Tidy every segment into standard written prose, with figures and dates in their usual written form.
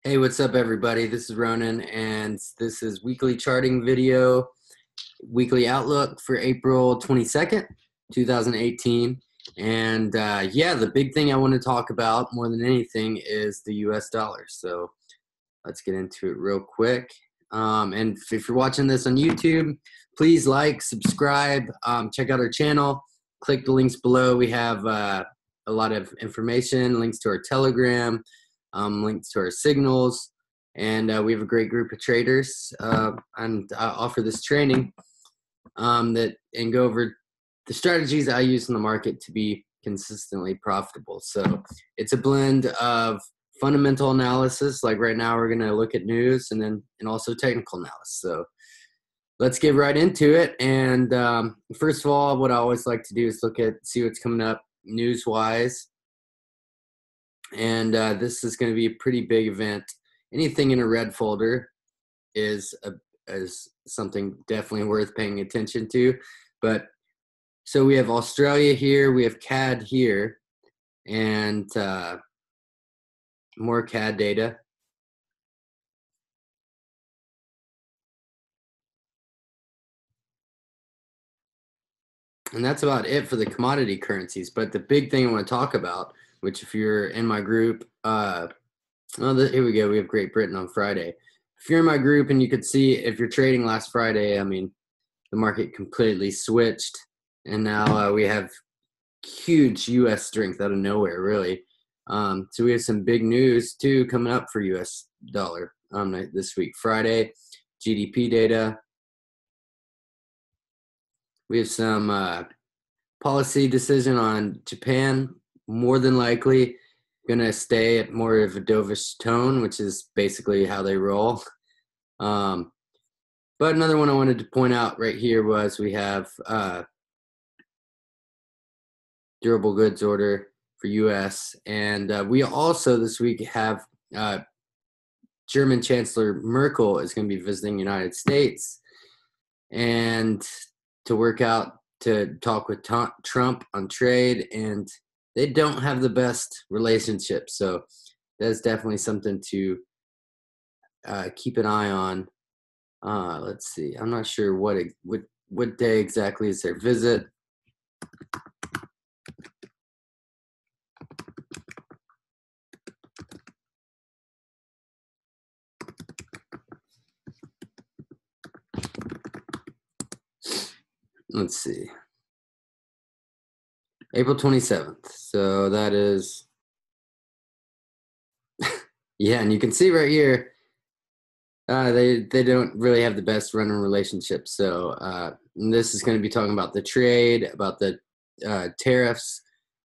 Hey, what's up, everybody? This is Ronan, and this is weekly charting video, weekly outlook for April 22nd, 2018. And yeah, the big thing I want to talk about more than anything is the US dollar. So let's get into it real quick. And if you're watching this on YouTube, please like, subscribe, check out our channel, click the links below. We have a lot of information, links to our Telegram, links to our signals, and we have a great group of traders. And I offer this training and go over the strategies I use in the market to be consistently profitable. So it's a blend of fundamental analysis, like right now we're going to look at news, and also technical analysis. So let's get right into it. And first of all, what I always like to do is see what's coming up news wise. And this is going to be a pretty big event. Anything in a red folder is something definitely worth paying attention to. But so we have Australia here, we have CAD here, and more CAD data. And that's about it for the commodity currencies. But the big thing I want to talk about, which if you're in my group, here we go. We have Great Britain on Friday. If you're in my group and you could see if you're trading last Friday, I mean, the market completely switched. And now we have huge U.S. strength out of nowhere, really. So we have some big news, too, coming up for U.S. dollar this week. Friday, GDP data. We have some policy decision on Japan, more than likely going to stay at more of a dovish tone, which is basically how they roll. But another one I wanted to point out right here was we have durable goods order for U.S. And we also this week have German Chancellor Merkel is going to be visiting the United States and to talk with Trump on trade, and they don't have the best relationship. So that's definitely something to keep an eye on. Let's see. I'm not sure what day exactly is their visit. Let's see. April 27th. So that is, yeah, and you can see right here, they don't really have the best running relationship. So this is going to be talking about the trade, about the tariffs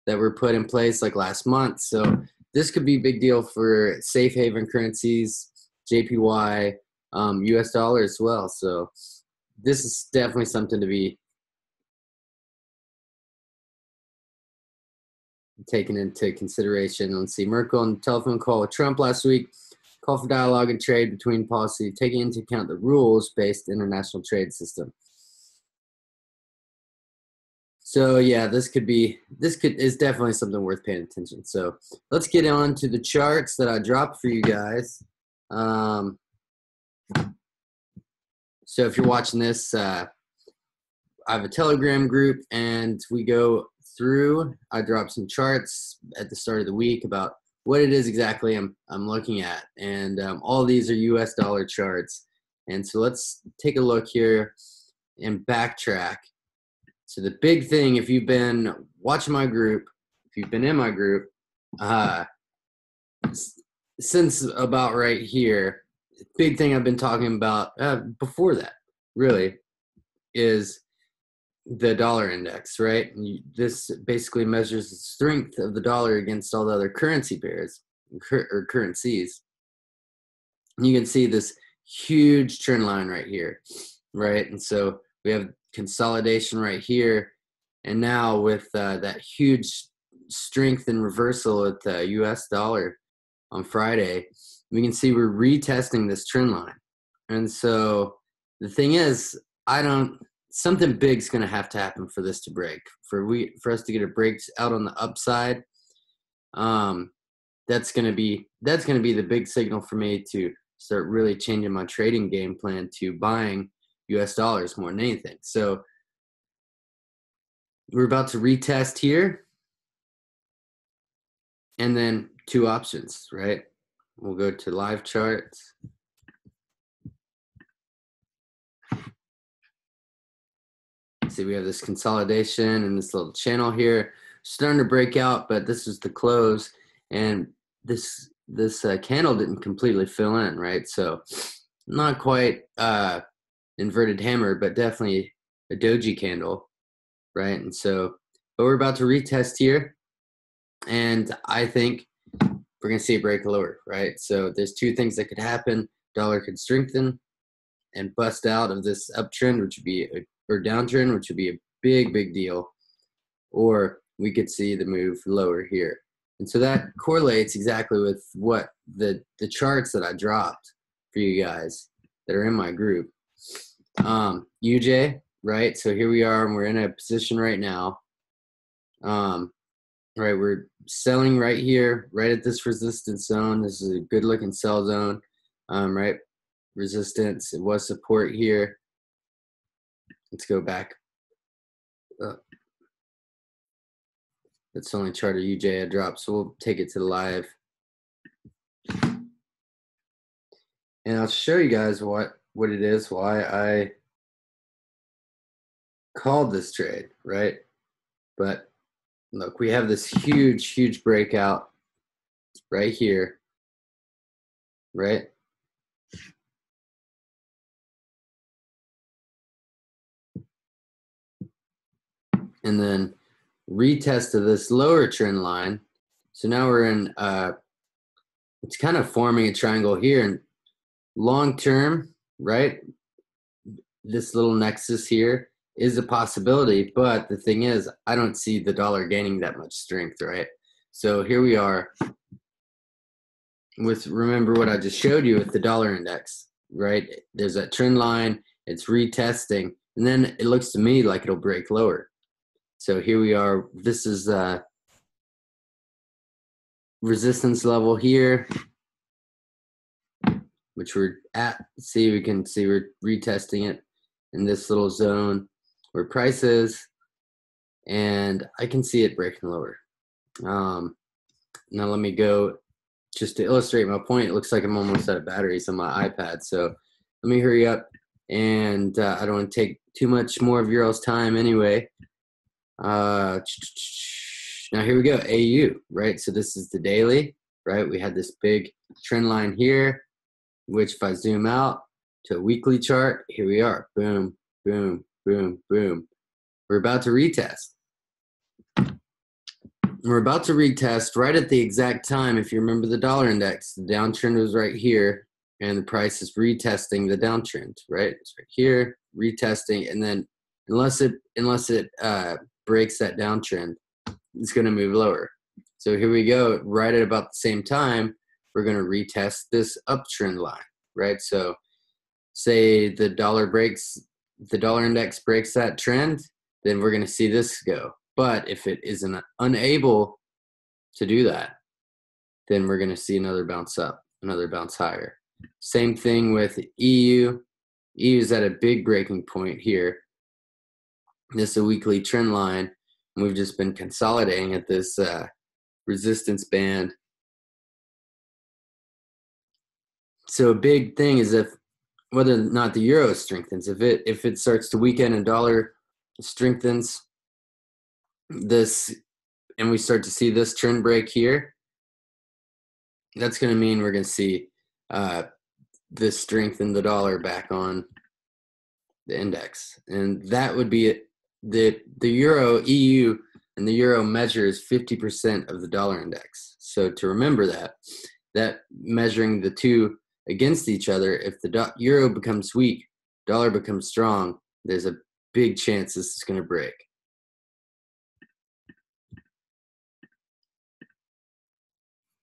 that were put in place like last month. So this could be a big deal for safe haven currencies, JPY, US dollar as well. So this is definitely something to be taken into consideration. Let's see, Merkel on the telephone call with Trump last week, call for dialogue and trade between policy, taking into account the rules-based international trade system. So yeah, this is definitely something worth paying attention. So let's get on to the charts that I dropped for you guys. So if you're watching this, I have a Telegram group, and we go through. I drop some charts at the start of the week about what it is exactly I'm looking at, and all these are US dollar charts. And so let's take a look here and backtrack. So the big thing, if you've been watching my group, if you've been in my group, since about right here, the big thing I've been talking about before that really is the dollar index, right? This basically measures the strength of the dollar against all the other currency pairs or currencies. And you can see this huge trend line right here, right? And so we have consolidation right here. And now with that huge strength and reversal at the US dollar on Friday, we can see we're retesting this trend line. And so the thing is, something big's going to have to happen for this to break, for us to get a break out on the upside. that's gonna be the big signal for me to start really changing my trading game plan to buying US dollars more than anything. So we're about to retest here, and then two options, right? We'll go to live charts. See, we have this consolidation and this little channel here starting to break out, but this is the close, and this candle didn't completely fill in, right? So not quite inverted hammer, but definitely a doji candle, right? And so, but we're about to retest here, and I think we're gonna see a break lower, right? So there's two things that could happen. Dollar could strengthen and bust out of this uptrend, which would be or downtrend, which would be a big deal, or we could see the move lower here. And so that correlates exactly with what the charts that I dropped for you guys that are in my group. UJ, right? So here we are, and we're in a position right now. Right, we're selling right here, right at this resistance zone. This is a good looking sell zone, right? Resistance, it was support here. Let's go back up. That's the only chart of UJ I dropped, so we'll take it to the live. And I'll show you guys what it is, why I called this trade, right? But look, we have this huge breakout right here, right? And then retest of this lower trend line. So now we're in, it's kind of forming a triangle here. And long term, right, this little nexus here is a possibility. But the thing is, I don't see the dollar gaining that much strength, right? So here we are with, remember what I just showed you with the dollar index, right? There's that trend line, it's retesting, and then it looks to me like it'll break lower. So here we are. This is resistance level here, which we're at. See, we can see we're retesting it in this little zone where price is, and I can see it breaking lower. Now let me go just to illustrate my point. It looks like I'm almost out of batteries on my iPad, so let me hurry up, and I don't want to take too much more of your all's time anyway. Now here we go, AU, right? So this is the daily, right? We had this big trend line here, which if I zoom out to a weekly chart, here we are, boom, boom, boom, boom. We're about to retest. We're about to retest right at the exact time. If you remember the dollar index, the downtrend was right here, and the price is retesting the downtrend, right? It's right here, retesting, and then unless it breaks that downtrend, it's going to move lower. So here we go, right at about the same time, we're going to retest this uptrend line, right? So say the dollar index breaks that trend, then we're going to see this go. But if it isn't unable to do that, then we're going to see another bounce up, another bounce higher. Same thing with EU. EU is at a big breaking point here. This is a weekly trend line, and we've just been consolidating at this resistance band. So a big thing is if whether or not the euro strengthens, if it starts to weaken and dollar strengthens this, and we start to see this trend break here, that's going to mean we're going to see this strengthen the dollar back on the index, and that would be it. The euro, EU, and the euro measures 50% of the dollar index. So to remember that measuring the two against each other, if the euro becomes weak, dollar becomes strong, there's a big chance this is going to break.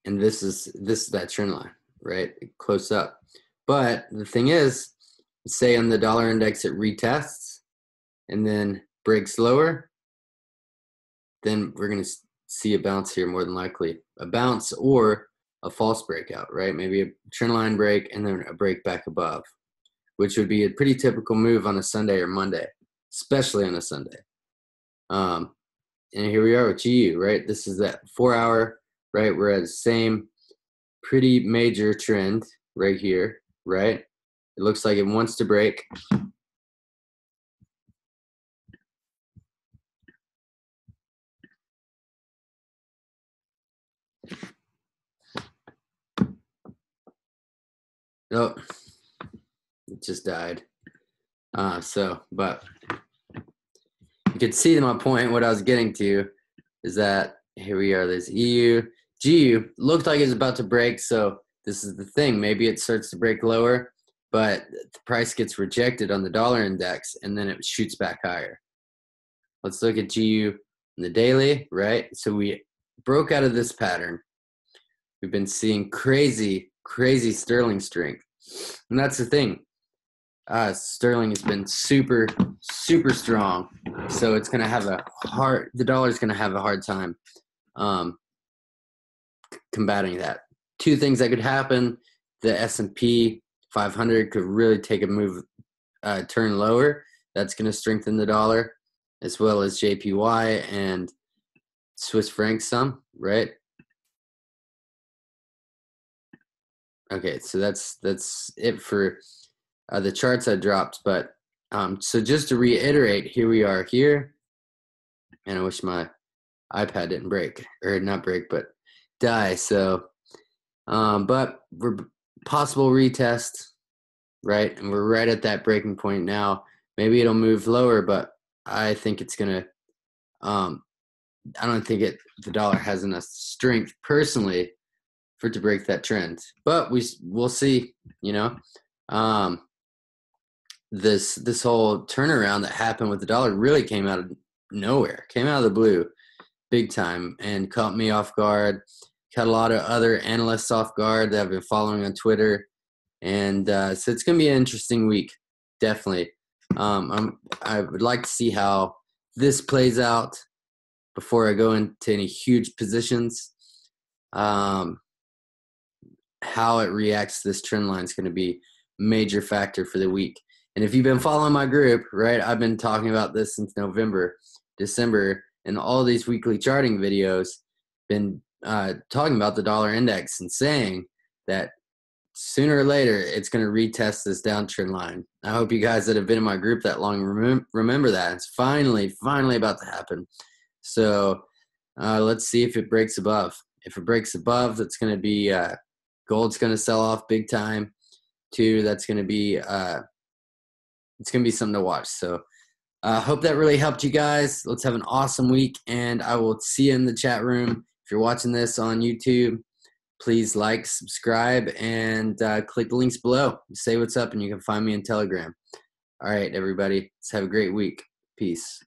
And this is that trend line, right? Close up. But the thing is, say on the dollar index it retests and then breaks lower, then we're going to see a bounce here more than likely. A bounce, or a false breakout, right? Maybe a trend line break and then a break back above, which would be a pretty typical move on a Sunday or Monday, especially on a Sunday. And here we are with GU, right? This is that 4 hour, right? We're at the same pretty major trend right here, right? It looks like it wants to break. Oh, it just died. But you could see my point. What I was getting to is that here we are. There's EU. GU looked like it's about to break. So this is the thing. Maybe it starts to break lower, but the price gets rejected on the dollar index, and then it shoots back higher. Let's look at GU in the daily, right? So we broke out of this pattern. We've been seeing crazy sterling strength. And that's the thing. Sterling has been super strong. So it's going to have the dollar's going to have a hard time combating that. Two things that could happen. The S&P 500 could really take a move, turn lower. That's going to strengthen the dollar, as well as JPY and Swiss franc some, right? Okay, so that's it for the charts I dropped. But so just to reiterate, here we are here, and I wish my iPad didn't break, or not break, but die. So, but we're possible retest, right? And we're right at that breaking point now. Maybe it'll move lower, but I think it's gonna. I don't think the dollar has enough strength personally for it to break that trend, but we'll see. You know, this whole turnaround that happened with the dollar really came out of nowhere, came out of the blue, big time, and caught me off guard. Caught a lot of other analysts off guard that I've been following on Twitter, and so it's gonna be an interesting week, definitely. I would like to see how this plays out before I go into any huge positions. How it reacts to this trend line is going to be a major factor for the week. And if you've been following my group, right, I've been talking about this since November, December, and all these weekly charting videos, been talking about the dollar index and saying that sooner or later it's going to retest this downtrend line. I hope you guys that have been in my group that long remember that. It's finally about to happen. So let's see if it breaks above. If it breaks above, that's going to be gold's going to sell off big time too. That's going to be it's going to be something to watch. So I hope that really helped you guys. Let's have an awesome week, and I will see you in the chat room. If you're watching this on YouTube, please like, subscribe, and click the links below. Say what's up, and you can find me in Telegram. All right, everybody. Let's have a great week. Peace.